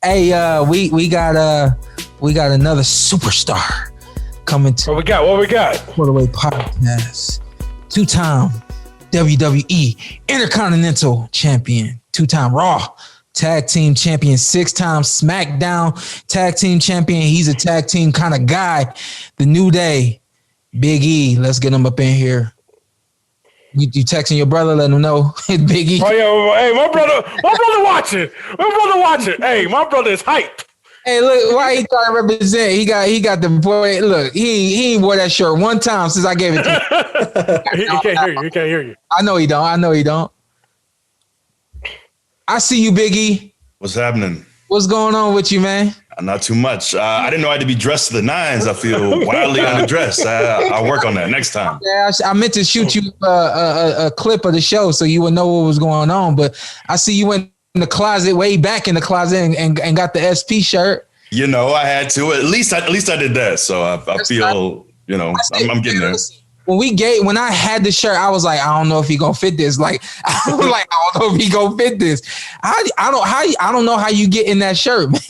Hey, we got another superstar coming to What we got? Welterweight Podcast. Two-time WWE Intercontinental Champion, two-time Raw Tag Team Champion, 6-time SmackDown Tag Team Champion. He's a tag team kind of guy. The New Day, Big E. Let's get him up in here. You texting your brother, let him know. Big E. Oh yeah, hey, my brother watching. Hey, my brother is hyped. Hey, look, why he trying to represent? He got the boy. Look, he ain't wore that shirt one time since I gave it to him. He can't hear you. I know he don't. I see you, Big E. What's happening? What's going on with you, man? Not too much. I didn't know I had to be dressed to the nines. I feel wildly underdressed. I'll work on that next time. Yeah, I meant to shoot you a clip of the show so you would know what was going on. But I see you went in the closet, way back in the closet, and got the SP shirt. You know, I had to. At least I did that. So I feel, you know, I'm getting there. When I had the shirt, I was like, I don't know if he gonna fit this. Like, I was like, I don't know if he gonna fit this. I don't know how you get in that shirt, man.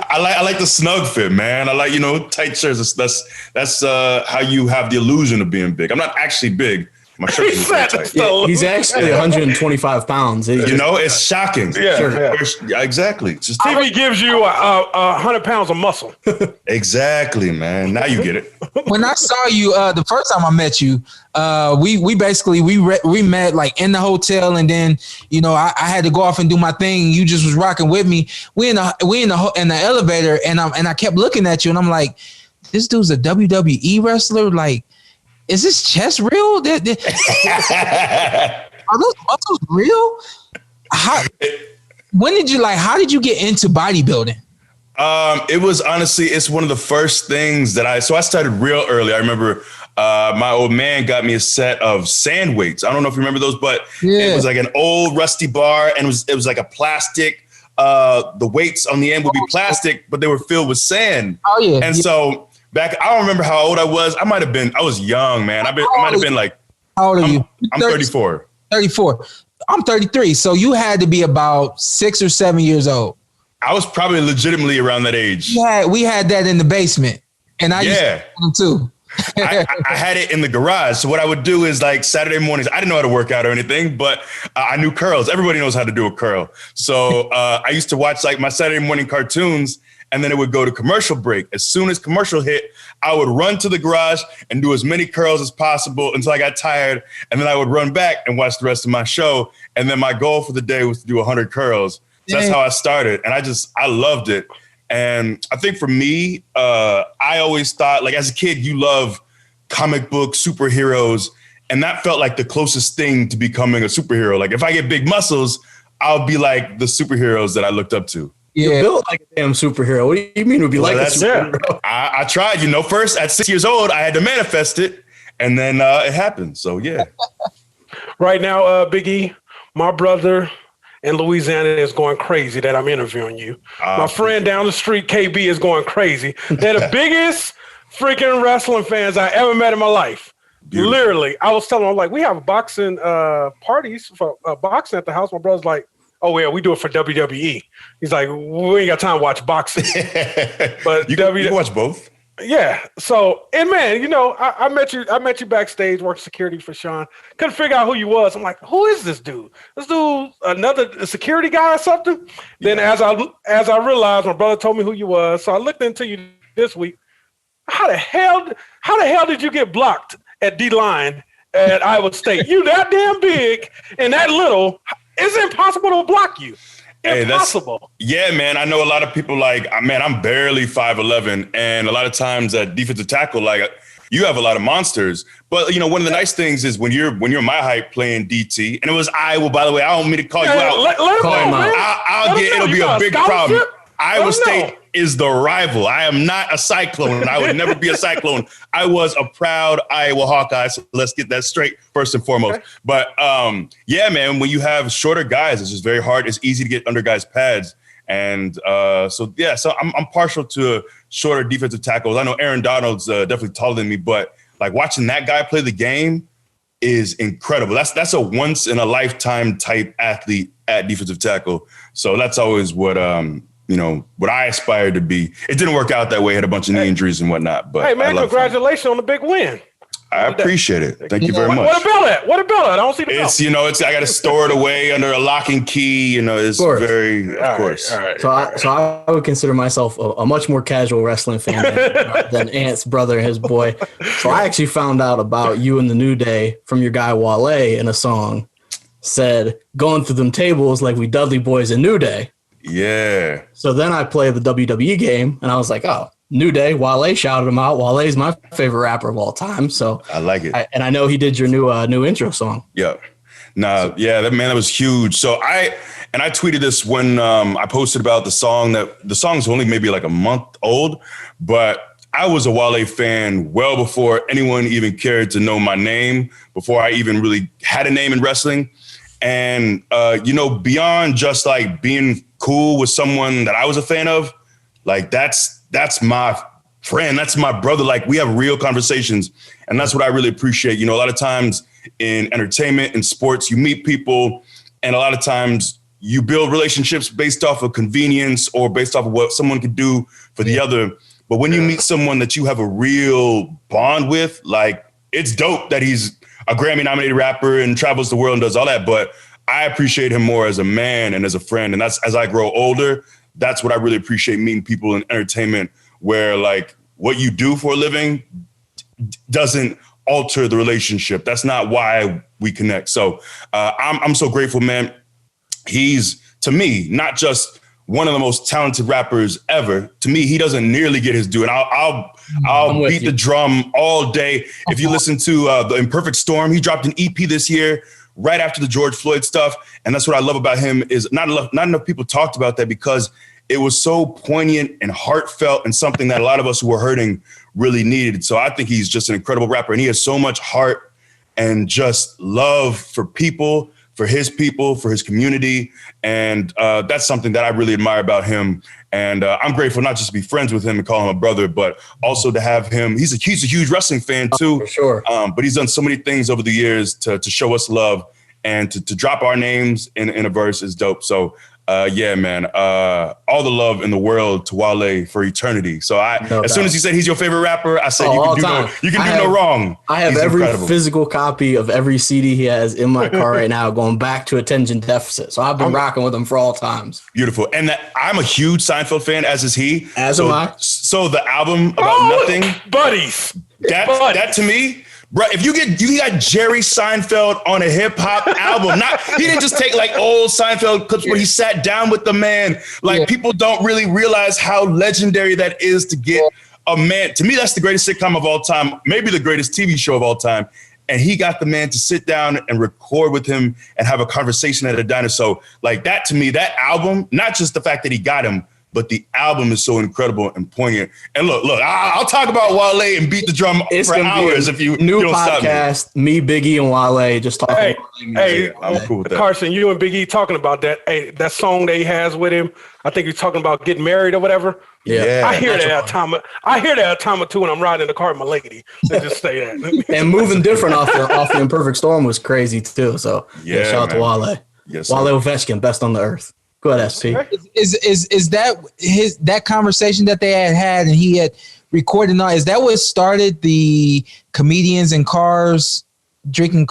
I like the snug fit, man. I like, you know, tight shirts. That's how you have the illusion of being big. I'm not actually big. My shirt is tight. Yeah, he's actually 125 pounds. You know, it's shocking. Yeah. Exactly. Just TV gives you 100 pounds of muscle. Exactly, man. Now you get it. When I saw you the first time I met you, we met like in the hotel, and then you know I had to go off and do my thing. You just was rocking with me. We in the elevator, and I kept looking at you, and I'm like, this dude's a WWE wrestler, like. Is this chest real? Are those muscles real? How did you get into bodybuilding? It was honestly, it's one of the first things that I started real early. I remember my old man got me a set of sand weights. I don't know if you remember those, but It was like an old rusty bar, and it was like a plastic. The weights on the end would be plastic, but they were filled with sand. Oh yeah. And so back, I don't remember how old I was. I was young, man. I might have been like. How old are you? I'm 34. 34. I'm 33. So you had to be about 6 or 7 years old. I was probably legitimately around that age. We had that in the basement, and I used to have them too. I had it in the garage. So what I would do is like Saturday mornings, I didn't know how to work out or anything, but I knew curls. Everybody knows how to do a curl. So I used to watch like my Saturday morning cartoons, and then it would go to commercial break. As soon as commercial hit, I would run to the garage and do as many curls as possible until I got tired. And then I would run back and watch the rest of my show. And then my goal for the day was to do 100 curls. So that's how I started. And I loved it. And I think for me, I always thought, like as a kid, you love comic book superheroes. And that felt like the closest thing to becoming a superhero. Like if I get big muscles, I'll be like the superheroes that I looked up to. Yeah. You're built like a damn superhero. What do you mean it would be like a superhero? I tried, you know, first at 6 years old, I had to manifest it, and then it happened. So, yeah. Right now, Big E, my brother in Louisiana is going crazy that I'm interviewing you. My friend down the street, KB, is going crazy. They're the biggest freaking wrestling fans I ever met in my life. Beautiful. Literally. I was telling them, like, we have boxing parties for boxing at the house. My brother's like, oh, yeah, we do it for WWE. He's like, we ain't got time to watch boxing. But you can watch both. Yeah. So, and man, you know, I met you backstage, worked security for Shawn. Couldn't figure out who you was. I'm like, who is this dude? This dude, another security guy or something? Yeah. Then as I realized, my brother told me who you was. So I looked into you this week. How the hell did you get blocked at D-line at Iowa State? You that damn big and that little. It's impossible to block you. Impossible. Yeah, man. I know a lot of people like, man, I'm barely 5'11", and a lot of times at defensive tackle, like you have a lot of monsters. But you know, one of the nice things is when you're my height playing DT, and it was Iowa, by the way. I don't mean to call you out. Let him know, it'll be a big problem. Iowa State is the rival. I am not a Cyclone. I would never be a Cyclone. I was a proud Iowa Hawkeye. So let's get that straight first and foremost. Okay. But yeah, man, when you have shorter guys, it's just very hard. It's easy to get under guys' pads. And so I'm partial to shorter defensive tackles. I know Aaron Donald's definitely taller than me, but like watching that guy play the game, is incredible. That's a once in a lifetime type athlete at defensive tackle. So that's always what what I aspired to be. It didn't work out that way. Had a bunch of knee injuries and whatnot. But hey man, congratulations on the big win. I appreciate it. Thank you very much. What a bill at? What a bill at? I don't see the bill. It's I got to store it away under a lock and key. It's very, of course. All right. So I would consider myself a much more casual wrestling fan than Ant's brother and his boy. So I actually found out about you and the New Day from your guy Wale in a song. Said going through them tables like we Dudley Boys and New Day. Yeah. So then I played the WWE game and I was like, oh, New Day, Wale shouted him out. Wale's my favorite rapper of all time. So I like it. And I know he did your new intro song. Yeah. That was huge. So I tweeted this when I posted about the song. That the song's only maybe like a month old, but I was a Wale fan well before anyone even cared to know my name, before I even really had a name in wrestling. And beyond just like being cool with someone that I was a fan of, like that's my friend. That's my brother. Like we have real conversations. And that's what I really appreciate. A lot of times in entertainment and sports, you meet people and a lot of times you build relationships based off of convenience or based off of what someone could do for the other. But when you meet someone that you have a real bond with, like it's dope that he's a Grammy nominated rapper and travels the world and does all that. But I appreciate him more as a man and as a friend. And that's as I grow older, that's what I really appreciate, meeting people in entertainment where like what you do for a living doesn't alter the relationship. That's not why we connect. So I'm so grateful, man. He's, to me, not just one of the most talented rappers ever. To me, he doesn't nearly get his due. And I'll beat the drum all day. If you listen to The Imperfect Storm, he dropped an EP this year right after the George Floyd stuff. And that's what I love about him is not enough people talked about that because it was so poignant and heartfelt and something that a lot of us who were hurting really needed. So I think he's just an incredible rapper and he has so much heart and just love for people, for his community. And that's something that I really admire about him. And I'm grateful not just to be friends with him and call him a brother, but also to have him. He's a huge wrestling fan too. For sure. But he's done so many things over the years to show us love and to drop our names in a verse is dope. So man, all the love in the world to Wale for eternity. So as soon as he said he's your favorite rapper, I said you can do no wrong. I have every physical copy of every CD he has in my car right now, going back to Attention Deficit. So I've been rocking with him for all times. Beautiful. And I'm a huge Seinfeld fan, as is he. Am I. So the album about nothing. Buddies. That to me, bro, if you got Jerry Seinfeld on a hip hop album, he didn't just take like old Seinfeld clips where he sat down with the man. People don't really realize how legendary that is to get a man. To me, that's the greatest sitcom of all time, maybe the greatest TV show of all time. And he got the man to sit down and record with him and have a conversation at a diner. So like that, to me, that album, not just the fact that he got him, but the album is so incredible and poignant. And look, I'll talk about Wale and beat the drum for hours if you new don't podcast, stop me. Me, Biggie, and Wale just talking. Hey, I'm cool with that. Carson, you and Big E talking about that. Hey, that song that he has with him. I think he's talking about getting married or whatever. Yeah. I hear that at a time or two when I'm riding in the car with my lady. Let's just say that. And moving different off the Imperfect Storm was crazy too. So shout out to Wale. Yes, Wale Ovechkin, best on the earth. Go ahead, SP. Is that that conversation that they had and he had recorded on? Is that what started the comedians in cars drinking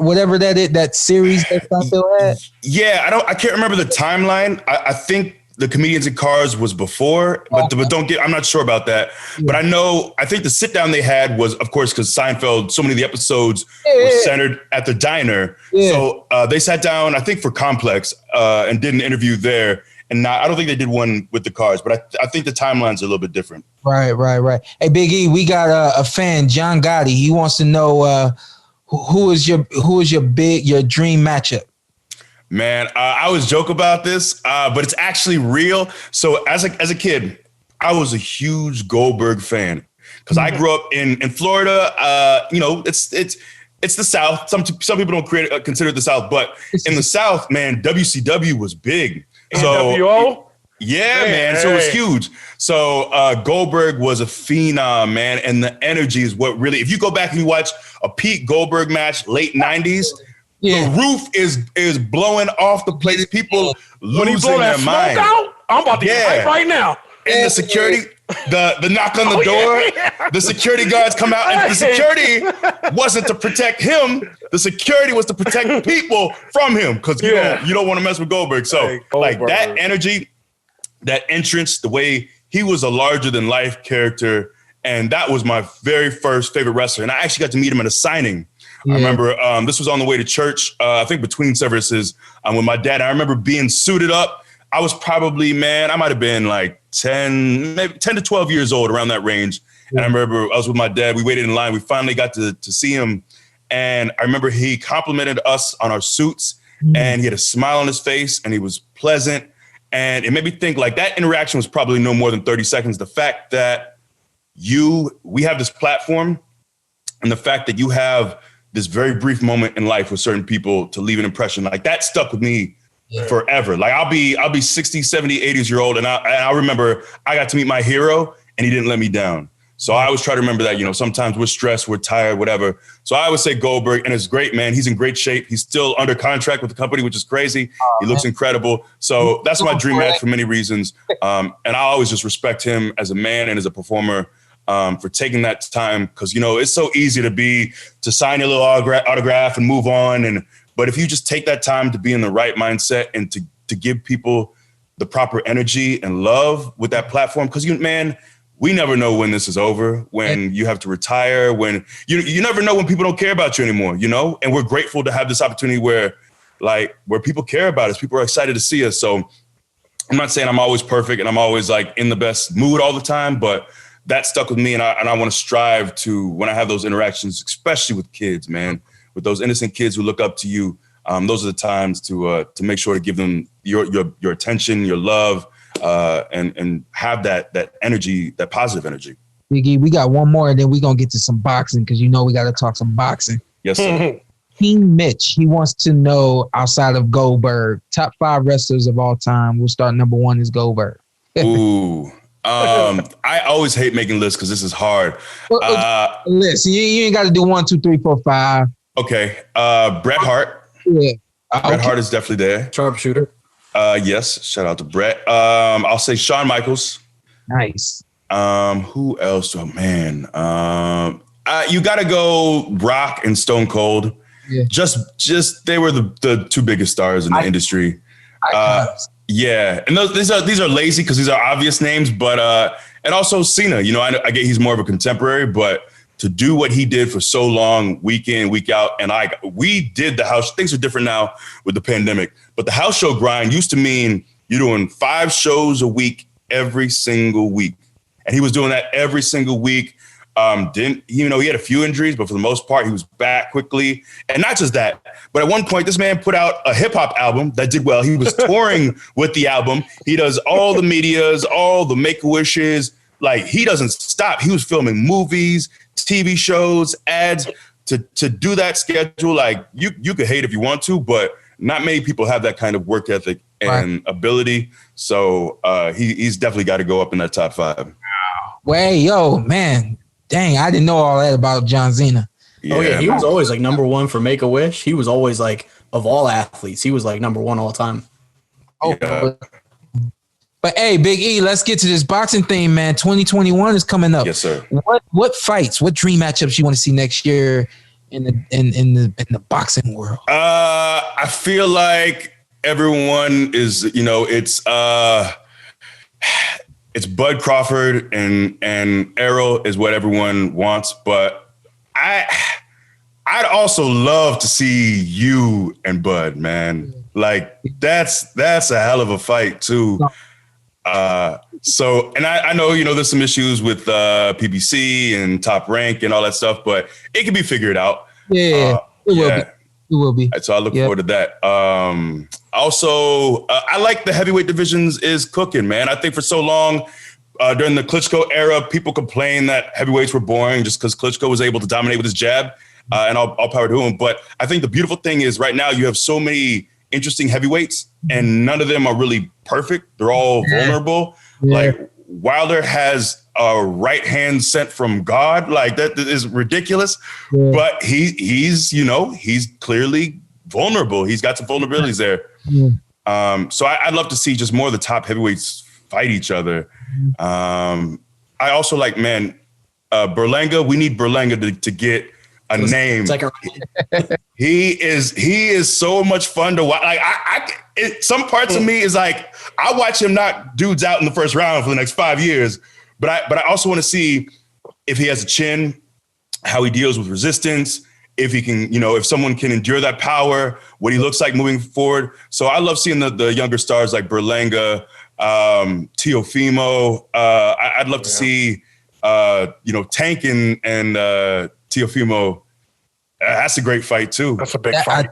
whatever that is, that series that Seinfeld had? Yeah, I can't remember the timeline. I think the Comedians in Cars was before, but I'm not sure about that. Yeah. But I think the sit down they had was, of course, because Seinfeld, so many of the episodes were centered at the diner. Yeah. So they sat down, I think for Complex, and did an interview there. And I don't think they did one with the Cars, but I think the timeline's a little bit different. Right. Hey, Big E, we got a fan, John Gotti. He wants to know who is your dream matchup? Man, I always joke about this, but it's actually real. So as a kid, I was a huge Goldberg fan because I grew up in Florida. It's the South. Some people don't consider it the South, but in the South, man, WCW was big. NWO? Yeah, man. So it was huge. So Goldberg was a phenom, man. And the energy is what really, if you go back and you watch a Pete Goldberg match, late 90s, the roof is blowing off the place. People losing their mind. Out, I'm about to get hype right now. And the security, the knock on the door, the security guards come out, and the security wasn't to protect him. The security was to protect people from him, because you don't want to mess with Goldberg. So like that energy, that entrance, the way he was a larger than life character, and that was my very first favorite wrestler. And I actually got to meet him at a signing. I remember this was on the way to church, I think between services, with my dad. I remember being suited up. I was probably, man, I might have been like 10 to 12 years old, around that range. And I remember I was with my dad. We waited in line. We finally got to see him. And I remember he complimented us on our suits, and he had a smile on his face, and he was pleasant. And it made me think, like, that interaction was probably no more than 30 seconds. The fact that we have this platform, and the fact that you have this very brief moment in life with certain people to leave an impression, like, that stuck with me forever. Like, I'll be 60, 70, 80s-year-old, and I remember I got to meet my hero, and he didn't let me down. So I always try to remember that, sometimes we're stressed, we're tired, whatever. So I always say Goldberg, and it's great, man. He's in great shape. He's still under contract with the company, which is crazy. He looks incredible. So that's my dream match for many reasons. And I always just respect him as a man and as a performer, for taking that time. Because, it's so easy to sign your little autograph and move on. But if you just take that time to be in the right mindset and to give people the proper energy and love with that platform, because we never know when this is over, when you have to retire, when you never know when people don't care about you anymore, and we're grateful to have this opportunity where people care about us. People are excited to see us. So I'm not saying I'm always perfect and I'm always like in the best mood all the time, but that stuck with me. And I want to strive to, when I have those interactions, especially with kids, man, with those innocent kids who look up to you. Those are the times to make sure to give them your attention, your love, and have that energy, that positive energy. Biggie, we got one more, and then we're going to get to some boxing, because we got to talk some boxing. Yes, sir. King Mitch, he wants to know, outside of Goldberg, top 5 wrestlers of all time. We'll start number 1 is Goldberg. Ooh. I always hate making lists because this is hard. Listen, you ain't got to do 1, 2, 3, 4, 5. Okay. Bret Hart. Yeah. Bret Hart is definitely there. Sharpshooter. Yes. Shout out to Bret. I'll say Shawn Michaels. Nice. Who else? Oh man. You got to go Rock and Stone Cold. Yeah. Just they were the 2 biggest stars in the industry. Yeah, and these are lazy because these are obvious names, but and also Cena. I get he's more of a contemporary, but to do what he did for so long, week in, week out, and we did the house. Things are different now with the pandemic, but the house show grind used to mean you're doing 5 shows a week every single week, and he was doing that every single week. He had a few injuries, but for the most part, he was back quickly. And not just that, but at one point, this man put out a hip hop album that did well. He was touring with the album. He does all the medias, all the Make-A-Wishes. Like, he doesn't stop. He was filming movies, TV shows, ads. To do that schedule, like, you could hate if you want to, but not many people have that kind of work ethic and ability. So he's definitely got to go up in that top 5. Wait, yo, man. Dang, I didn't know all that about John Cena. Yeah, oh, yeah, he was always like number 1 for Make-A-Wish. He was always like, of all athletes, he was like number 1 all time. Oh, yeah. But hey, Big E, let's get to this boxing thing, man. 2021 is coming up. Yes, sir. What fights, what dream matchups you want to see next year in the boxing world? I feel like everyone is, it's Bud Crawford and Errol is what everyone wants, but I'd also love to see you and Bud, man. Like, that's a hell of a fight too. So, and I know, there's some issues with PBC and Top Rank and all that stuff, but it can be figured out. Yeah, it will be. So I look forward to that. Also, I like the heavyweight divisions is cooking, man. I think for so long during the Klitschko era, people complained that heavyweights were boring just because Klitschko was able to dominate with his jab, and all power to him. But I think the beautiful thing is right now you have so many interesting heavyweights, and none of them are really perfect. They're all vulnerable. Yeah. Like Wilder has a right hand sent from God. Like that is ridiculous. Yeah. But he's clearly vulnerable. He's got some vulnerabilities there. Yeah. So I'd love to see just more of the top heavyweights fight each other. I also like, Berlanga. We need Berlanga to get a name. He is so much fun to watch. Like some parts of me is like, I watch him knock dudes out in the first round for the next 5 years. But I also want to see if he has a chin, how he deals with resistance, if he can, if someone can endure that power, what he looks like moving forward. So I love seeing the younger stars like Berlanga, Teofimo. I'd love to see, Tank and Teofimo. That's a great fight too. That's a big fight.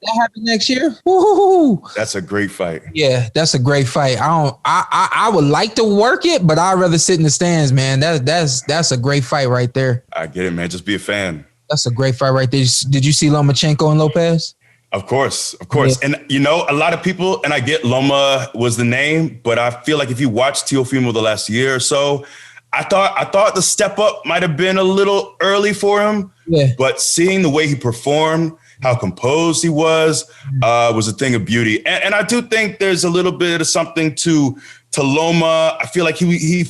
That happened next year. Woo-hoo-hoo. That's a great fight. Yeah, that's a great fight. I would like to work it, but I'd rather sit in the stands, man. That's a great fight right there. I get it, man. Just be a fan. That's a great fight right there. Did you see Lomachenko and Lopez? Of course. Yeah. And a lot of people, and I get Loma was the name, but I feel like if you watch Teofimo the last year or so, I thought the step up might have been a little early for him. Yeah. But seeing the way he performed, how composed he was a thing of beauty. And I do think there's a little bit of something to Loma. I feel like he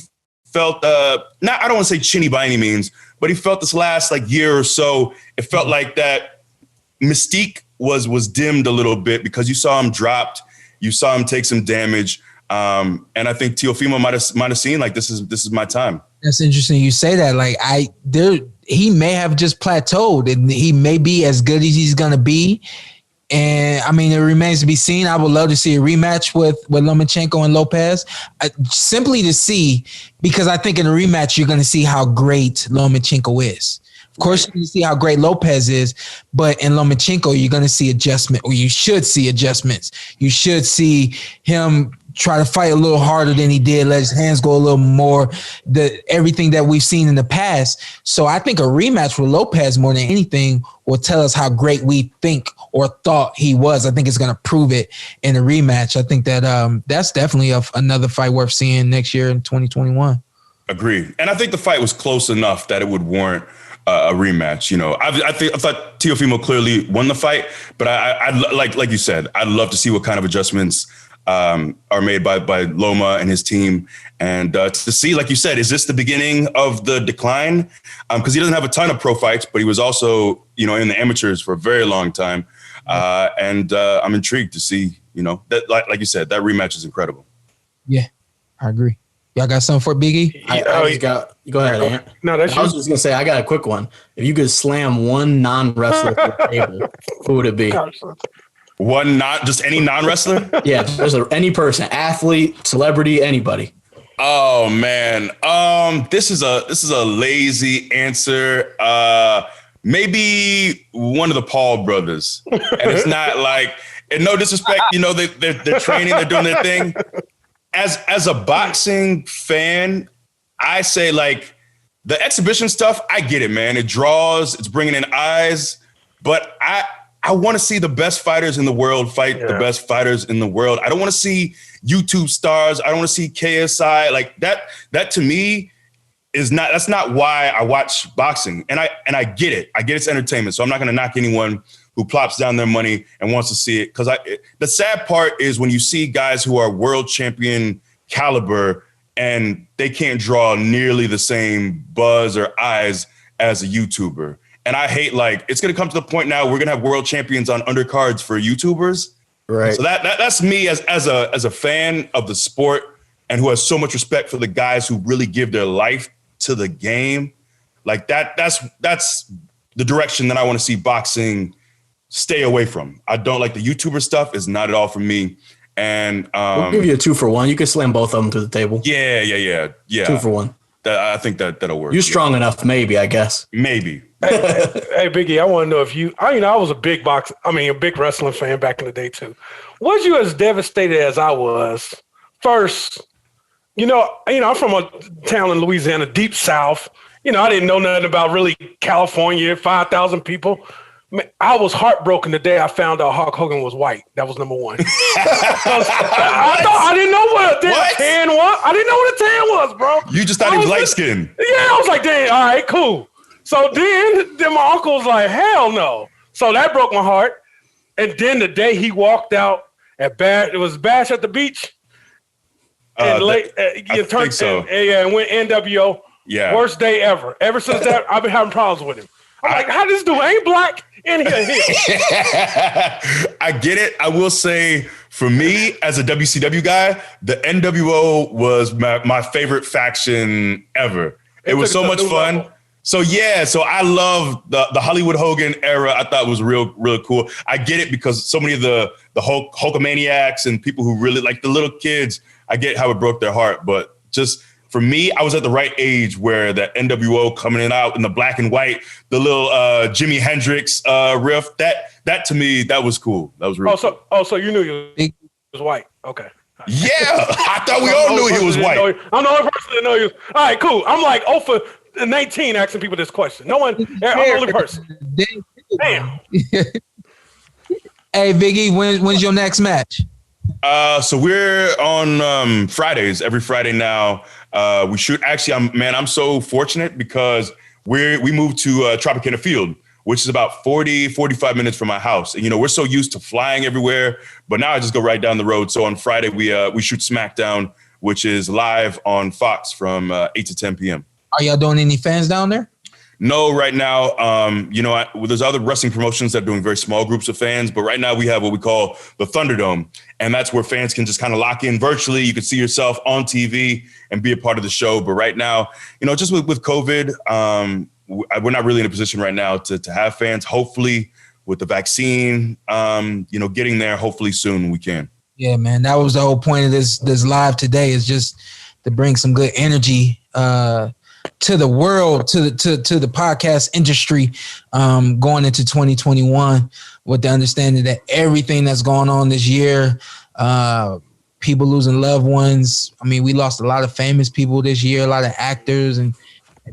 felt, I don't want to say chinny by any means, but he felt this last year or so, it felt like that mystique was dimmed a little bit because you saw him dropped, you saw him take some damage. And I think Teofimo might have seen this is my time. That's interesting you say that. He may have just plateaued and he may be as good as he's gonna be. And I mean, it remains to be seen. I would love to see a rematch with Lomachenko and Lopez, simply to see, because I think in a rematch you're going to see how great Lomachenko is. Of course, you can see how great Lopez is, but in Lomachenko you're going to see adjustment, or you should see adjustments. You should see him try to fight a little harder than he did, let his hands go a little more, everything that we've seen in the past. So I think a rematch with Lopez more than anything will tell us how great we think or thought he was. I think it's going to prove it in a rematch. I think that that's definitely another fight worth seeing next year in 2021. Agreed. And I think the fight was close enough that it would warrant a rematch. I thought Teofimo clearly won the fight, but I like you said, I'd love to see what kind of adjustments are made by Loma and his team. And to see, like you said, is this the beginning of the decline? Because he doesn't have a ton of pro fights, but he was also, in the amateurs for a very long time. And I'm intrigued to see, that, like you said, that rematch is incredible. Yeah, I agree. Y'all got something for Biggie? Go ahead, Ant. No, I was just going to say, I got a quick one. If you could slam one non-wrestler to the table, who would it be? One, not just any non-wrestler? Yeah, just any person, athlete, celebrity, anybody. Oh man, this is a lazy answer. Maybe one of the Paul brothers, and it's not and no disrespect, they're training, they're doing their thing. As a boxing fan, I say the exhibition stuff. I get it, man. It draws, it's bringing in eyes, but I want to see the best fighters in the world fight the best fighters in the world. I don't want to see YouTube stars. I don't want to see KSI that. That to me that's not why I watch boxing. And I get it. I get it's entertainment. So I'm not going to knock anyone who plops down their money and wants to see it. Because the sad part is when you see guys who are world champion caliber and they can't draw nearly the same buzz or eyes as a YouTuber. And I hate it's going to come to the point now we're going to have world champions on undercards for YouTubers. Right. So that's me as a fan of the sport and who has so much respect for the guys who really give their life to the game. That's the direction that I want to see boxing stay away from. I don't like the YouTuber stuff. It's not at all for me. And we'll give you a 2-for-1. You can slam both of them to the table. Yeah. 2-for-1 I think that'll work. You're strong enough, maybe, I guess. Maybe. Hey, Biggie, I want to know if I was a big wrestling fan back in the day too. Was you as devastated as I was? First, I'm from a town in Louisiana, deep South. I didn't know nothing about really California, 5,000 people. Man, I was heartbroken the day I found out Hulk Hogan was white. That was number one. I didn't know what a tan was. I didn't know what a tan was, bro. You just thought he was light skinned. Yeah, I was like, dang, all right, cool. So then my uncle was like, hell no. So that broke my heart. And then the day he walked out it was Bash at the Beach. And and went NWO. Yeah. Worst day ever. Ever since that, I've been having problems with him. I'm like, how this dude ain't black in here? I get it. I will say, for me, as a WCW guy, the NWO was my favorite faction ever. It was so much fun. Level. So I love the Hollywood Hogan era. I thought was real cool. I get it because so many of the Hulkamaniacs and people who really like the little kids, I get how it broke their heart. But just for me, I was at the right age where the NWO coming out in the black and white, the little Jimi Hendrix riff, that to me, that was cool. That was real cool. So you knew he was white. Okay. Yeah, I thought we all knew he was white. I'm the only person that know you. All right, cool. I'm like 0 for 19 asking people this question. No one, I'm the only person. Damn. Hey, Biggie, when's your next match? So we're on Fridays, every Friday now. We shoot. Actually, I'm so fortunate because we moved to Tropicana Field, which is about 45 minutes from my house. And, we're so used to flying everywhere, but now I just go right down the road. So on Friday, we shoot SmackDown, which is live on Fox from 8 to 10 p.m. Are y'all doing any fans down there? No, right now, there's other wrestling promotions that are doing very small groups of fans, but right now we have what we call the Thunderdome, and that's where fans can just kind of lock in virtually. You can see yourself on TV and be a part of the show. But right now, just with COVID, we're not really in a position right now to have fans. Hopefully, with the vaccine, getting there, hopefully soon we can. Yeah, man, that was the whole point of this live today, is just to bring some good energy to the world, to the podcast industry, going into 2021, with the understanding that everything that's going on this year, people losing loved ones. I mean, we lost a lot of famous people this year, a lot of actors and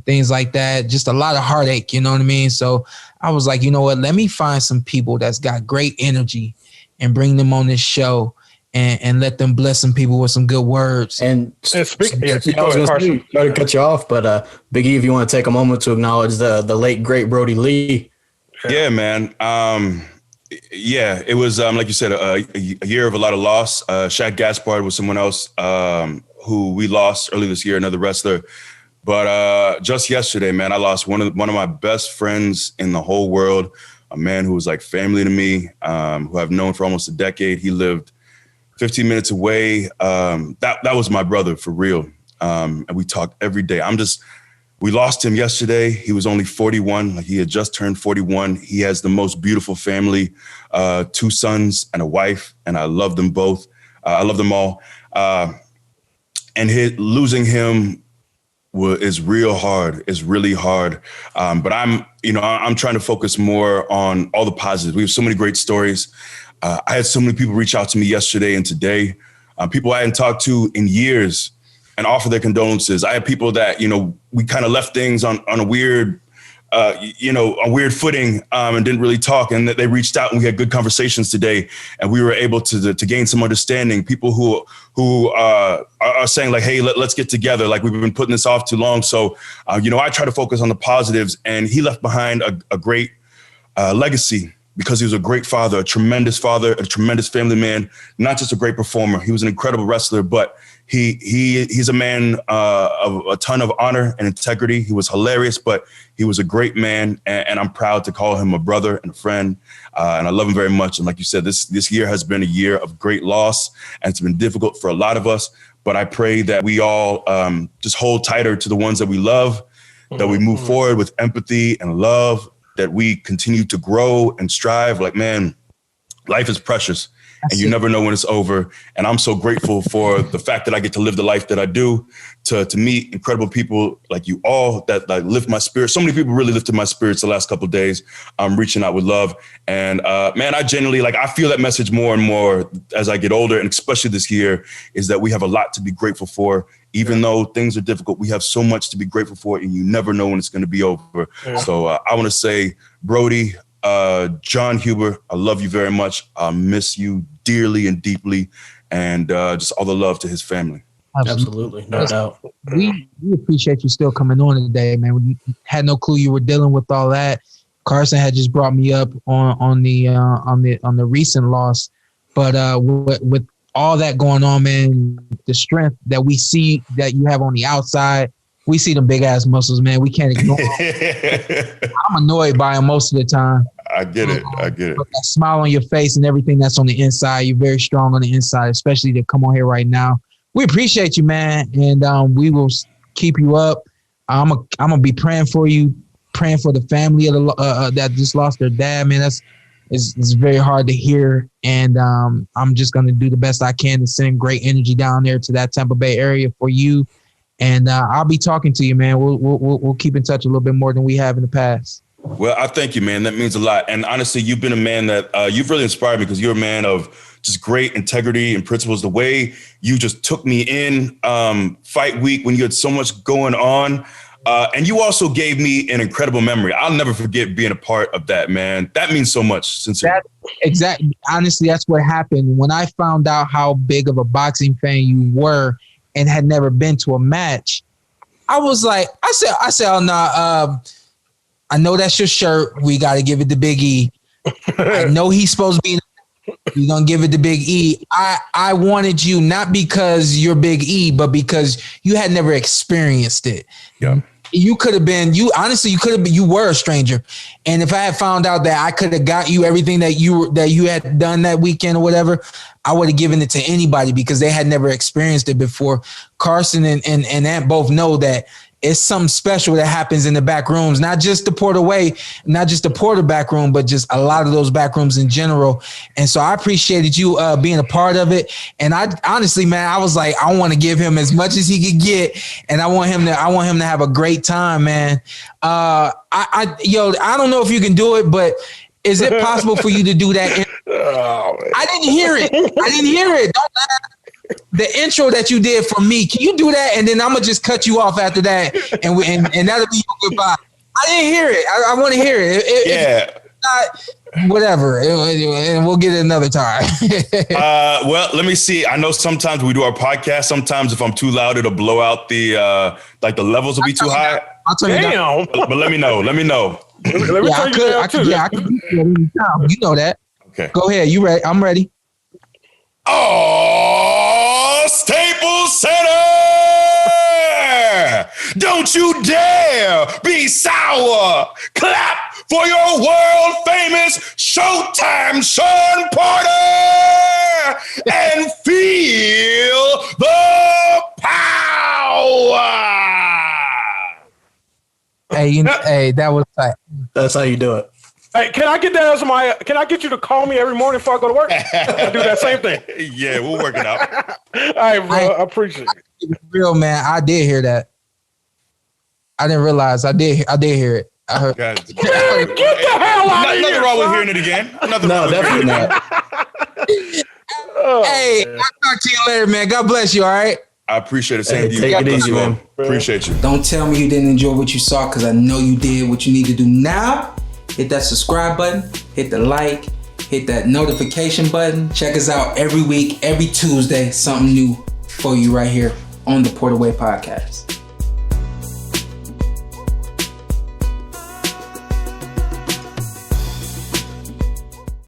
things like that. Just a lot of heartache, you know what I mean? So I was like, you know what? Let me find some people that's got great energy and bring them on this show. And let them bless some people with some good words. And speaking, I was going to cut you off, but Big E, if you want to take a moment to acknowledge the late great Brody Lee. Yeah, man. It was like you said, a year of a lot of loss. Shaq Gaspard was someone else who we lost early this year, another wrestler. But just yesterday, man, I lost one of my best friends in the whole world, a man who was like family to me, who I've known for almost a decade. He lived 15 minutes away. That was my brother for real. And we talked every day. We lost him yesterday. He was only 41. Like, he had just turned 41. He has the most beautiful family, 2 sons and a wife, and I love them both. I love them all. And losing him is real hard. It's really hard. But I'm trying to focus more on all the positives. We have so many great stories. I had so many people reach out to me yesterday and today, people I hadn't talked to in years, and offer their condolences. I had people that, we kind of left things on a weird, a weird footing, and didn't really talk. And they reached out and we had good conversations today, and we were able to gain some understanding. People who are saying like, hey, let's get together. Like, we've been putting this off too long. So, I try to focus on the positives, and he left behind a great legacy, because he was a great father, a tremendous family man, not just a great performer. He was an incredible wrestler, but he's a man of a ton of honor and integrity. He was hilarious, but he was a great man, and I'm proud to call him a brother and a friend, and I love him very much. And like you said, this year has been a year of great loss, and it's been difficult for a lot of us, but I pray that we all just hold tighter to the ones that we love, that we move forward with empathy and love, that we continue to grow and strive. Like, man, life is precious, and you never know when it's over. And I'm so grateful for the fact that I get to live the life that I do, to meet incredible people like you all that lift my spirit. So many people really lifted my spirits the last couple of days. I'm reaching out with love. And man, I genuinely, I feel that message more and more as I get older, and especially this year, is that we have a lot to be grateful for. Even though things are difficult, we have so much to be grateful for, and you never know when it's going to be over. Yeah. So I want to say, Brody, John Huber, I love you very much. I miss you dearly and deeply, and just all the love to his family. Absolutely, no doubt. We appreciate you still coming on today, man. We had no clue you were dealing with all that. Carson had just brought me up on the recent loss, but with all that going on, man, the strength that we see that you have on the outside, we see them big ass muscles, man. We can't ignore them. I'm annoyed by them most of the time. I get it. But that smile on your face and everything that's on the inside, you're very strong on the inside, especially to come on here right now. We appreciate you, man, and we will keep you up. I'm gonna be praying for you, praying for the family of that just lost their dad, man. It's very hard to hear, and I'm just gonna do the best I can to send great energy down there to that Tampa Bay area for you. And I'll be talking to you, man. We'll keep in touch a little bit more than we have in the past. Well, I thank you, man. That means a lot. And honestly, you've been a man that you've really inspired me, because you're a man of just great integrity and principles. The way you just took me in fight week when you had so much going on. And you also gave me an incredible memory. I'll never forget being a part of that, man. That means so much. Sincerely. Exactly. Honestly, that's what happened. When I found out how big of a boxing fan you were and had never been to a match, I was like, I said, oh, no, I know that's your shirt. We got to give it to Big E. I know he's supposed to be. You're going to give it to Big E. I wanted you not because you're Big E, but because you had never experienced it. Yeah. You could have been, you were a stranger. And if I had found out that I could have got you everything that you had done that weekend or whatever, I would have given it to anybody because they had never experienced it before. Carson and Ant both know that it's something special that happens in the back rooms, not just the Porter back room, but just a lot of those back rooms in general. And so I appreciated you being a part of it. And I honestly, man, I was like, I want to give him as much as he could get, and I want him to have a great time, man. I don't know if you can do it, but is it possible for you to do that? I didn't hear it. Don't laugh. The intro that you did for me, can you do that? And then I'm gonna just cut you off after that, and that'll be your goodbye. I didn't hear it. I want to hear it. If not, whatever. And we'll get it another time. Well, let me see. I know sometimes we do our podcast. Sometimes if I'm too loud, it'll blow out the levels will be too high. I'll turn it down. But let me know. Let me I could. You know that. Okay. Go ahead. You ready? I'm ready. Oh, Staples Center! Don't you dare be sour! Clap for your world famous Showtime Shawn Porter and feel the power! Hey, that was tight. That's how you do it. Hey, can I get that as can I get you to call me every morning before I go to work? I do that same thing. Yeah, we'll work it out. All right, bro. I appreciate it. Real, man. I did hear that. I didn't realize. I did hear it. I heard. Man, get the hell out of here. Nothing wrong with hearing it again. No, definitely not. Hey, I'll talk to you later, man. God bless you, all right? I appreciate it. Same to you. Take it easy, man. Appreciate you. Don't tell me you didn't enjoy what you saw, because I know you did. What you need to do now, hit that subscribe button, hit the like, hit that notification button. Check us out every week, every Tuesday, something new for you right here on the Porter Way Podcast.